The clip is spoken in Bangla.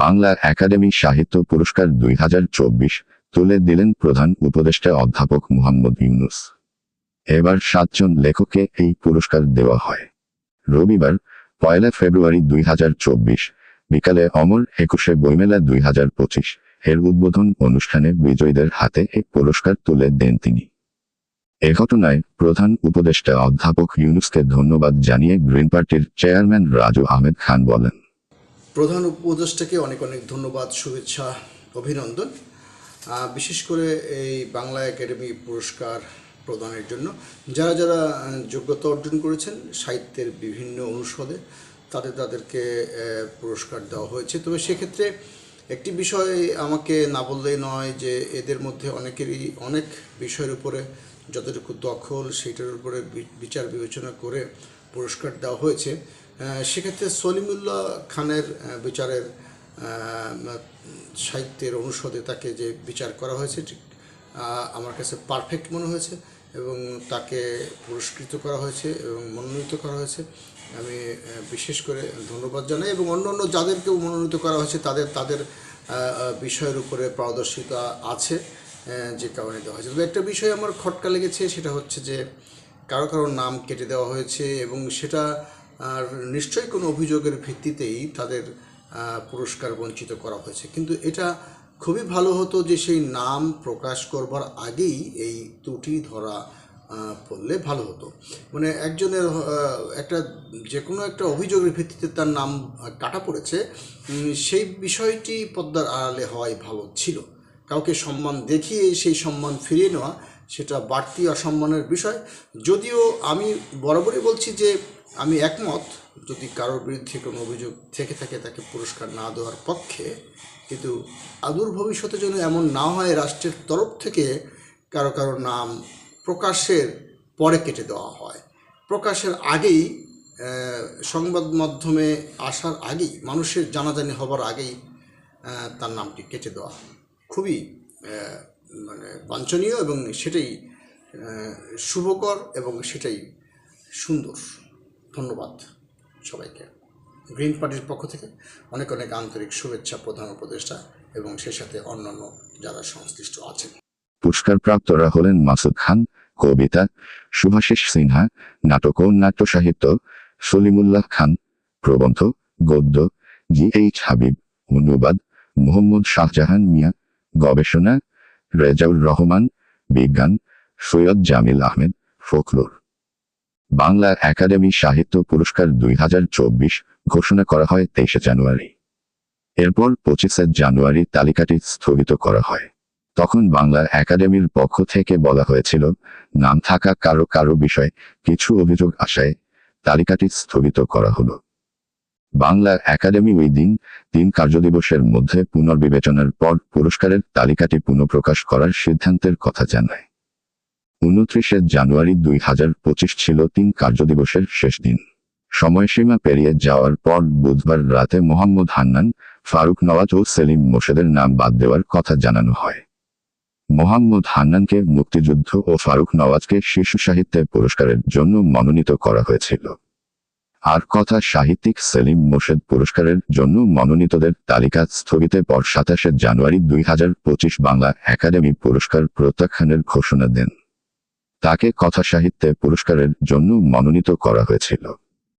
বাংলা একাডেমি সাহিত্য পুরস্কার 2024 তুলে দিলেন প্রধান উপদেষ্টা অধ্যাপক মুহাম্মদ ইউনূস। এবার 7 জন লেখককে এই পুরস্কার দেওয়া হয়। রবিবার 1 ফেব্রুয়ারি 2024 বিকালে অমর 21 বইমেলা 2025 এর উদ্বোধন অনুষ্ঠানে বিজয়ীদের হাতে এই পুরস্কার তুলে দেন তিনি। এ ঘটনায় প্রধান উপদেষ্টা অধ্যাপক ইউনূসকে ধন্যবাদ জানিয়ে গ্রিন পার্টির চেয়ারম্যান রাজু আহমেদ খান বলেন, প্রধান উপদেষ্টাকে অনেক অনেক ধন্যবাদ, শুভেচ্ছা, অভিনন্দন। বিশেষ করে এই বাংলা একাডেমি পুরস্কার প্রদানের জন্য যারা যারা যোগ্যতা অর্জন করেছেন সাহিত্যের বিভিন্ন অনুষদে তাদেরকে পুরস্কার দেওয়া হয়েছে। তবে সেক্ষেত্রে একটি বিষয় আমাকে না বললেই নয় যে এদের মধ্যে অনেকেরই অনেক বিষয়ের উপরে যতটুকু দখল সেইটার উপরে বিচার বিবেচনা করে পুরস্কার দেওয়া হয়েছে। সেক্ষেত্রে সলিমুল্লাহ খানের বিচারের সাহিত্যের অনুষদে তাকে যে বিচার করা হয়েছে ঠিক আমার কাছে পারফেক্ট মনে হয়েছে এবং তাকে পুরস্কৃত করা হয়েছে এবং মনোনীত করা হয়েছে। আমি বিশেষ করে ধন্যবাদ জানাই এবং অন্য যাদেরকেও মনোনীত করা হয়েছে তাদের বিষয়ের উপরে পারদর্শিতা আছে যে কারণে দেওয়া হয়েছে। তবে একটা বিষয় আমার খটকা লেগেছে, সেটা হচ্ছে যে কারো নাম কেটে দেওয়া হয়েছে এবং সেটা আর নিশ্চয়ই কোনো অভিযোগের ভিত্তিতেই তাদের পুরস্কার বঞ্চিত করা হয়েছে। কিন্তু এটা খুবই ভালো হতো যে সেই নাম প্রকাশ করবার আগেই এই ত্রুটি ধরা পড়লে ভালো হতো। মানে একজনের যে কোনো একটা অভিযোগের ভিত্তিতে তার নাম কাটা পড়েছে, সেই বিষয়টি পর্দার আড়ালে হওয়াই ভালো ছিল। কাউকে সম্মান দেখিয়ে সেই সম্মান ফিরিয়ে নেওয়া সেটা বাড়তি অসম্মানের বিষয়। যদিও আমি বরাবরই বলছি যে আমি একমত যদি কারোর বিরুদ্ধে কোনো অভিযোগ থেকে থাকে তাকে পুরস্কার না দেওয়ার পক্ষে, কিন্তু আদূর ভবিষ্যতে যেন এমন না হয় রাষ্ট্রের তরফ থেকে কারো নাম প্রকাশের পরে কেটে দেওয়া হয়। প্রকাশের আগেই সংবাদ মাধ্যমে আসার আগেই মানুষের জানাজানি হবার আগেই তার নামটি কেটে দেওয়া খুবই বাঞ্ছনীয় এবং সেটাই শুভকর এবং সেটাই সুন্দর। ধন্যবাদ সবাইকে। গ্রিন পার্টির পক্ষ থেকে অনেক অনেক আন্তরিক শুভেচ্ছা প্রধান উপদেষ্টা এবং সে সাথে অন্যান্য যারা সংশ্লিষ্ট আছেন। পুরস্কারপ্রাপ্তরা হলেন মাসুদ খান কবিতা, শুভাশিস সিনহা নাটক ও নাট্য সাহিত্য, সলিমুল্লাহ খান প্রবন্ধ গদ্য, GH হাবিব অনুবাদ, মোহাম্মদ শাহজাহান মিয়া গবেষণা, রেজাউর রহমান বিজ্ঞান, সৈয়দ জামিল আহমেদ ফোকলোর। বাংলা একাডেমি সাহিত্য পুরস্কার 2024 ঘোষণা করা হয় 23 জানুয়ারি। এরপর 25 জানুয়ারি তালিকাটি স্থগিত করা হয়। তখন বাংলা একাডেমির পক্ষ থেকে বলা হয়েছিল নাম থাকা কারো বিষয়ে কিছু অভিযোগ আসায় তালিকাটি স্থগিত করা হলো। বাংলা একাডেমি ওই দিন 3 কার্যদিবসের মধ্যে পুনর্বিবেচনার পর পুরস্কারের তালিকাটি পুনঃপ্রকাশ করার সিদ্ধান্তের কথা জানায়। 29 জানুয়ারি 2025 ছিল 3 কার্যদিবসের শেষ দিন। সময়সীমা পেরিয়ে যাওয়ার পর বুধবার রাতে মোহাম্মদ হান্নান, ফারুক নওয়াজ ও সেলিম মোর্শেদের নাম বাদ দেওয়ার কথা জানানো হয়। মোহাম্মদ হান্নানকে মুক্তিযুদ্ধ ও ফারুক নওয়াজকে শিশু সাহিত্যে পুরস্কারের জন্য মনোনীত করা হয়েছিল। আর কথা সাহিত্যিক সেলিম মোর্শেদ পুরস্কারের জন্য মনোনীতদের তালিকা স্থগিতের পর 27 জানুয়ারি 2025 বাংলা একাডেমি পুরস্কার প্রত্যাখ্যানের ঘোষণা দেন। তাকে কথা সাহিত্যে পুরস্কারের জন্য মনোনীত করা হয়েছিল।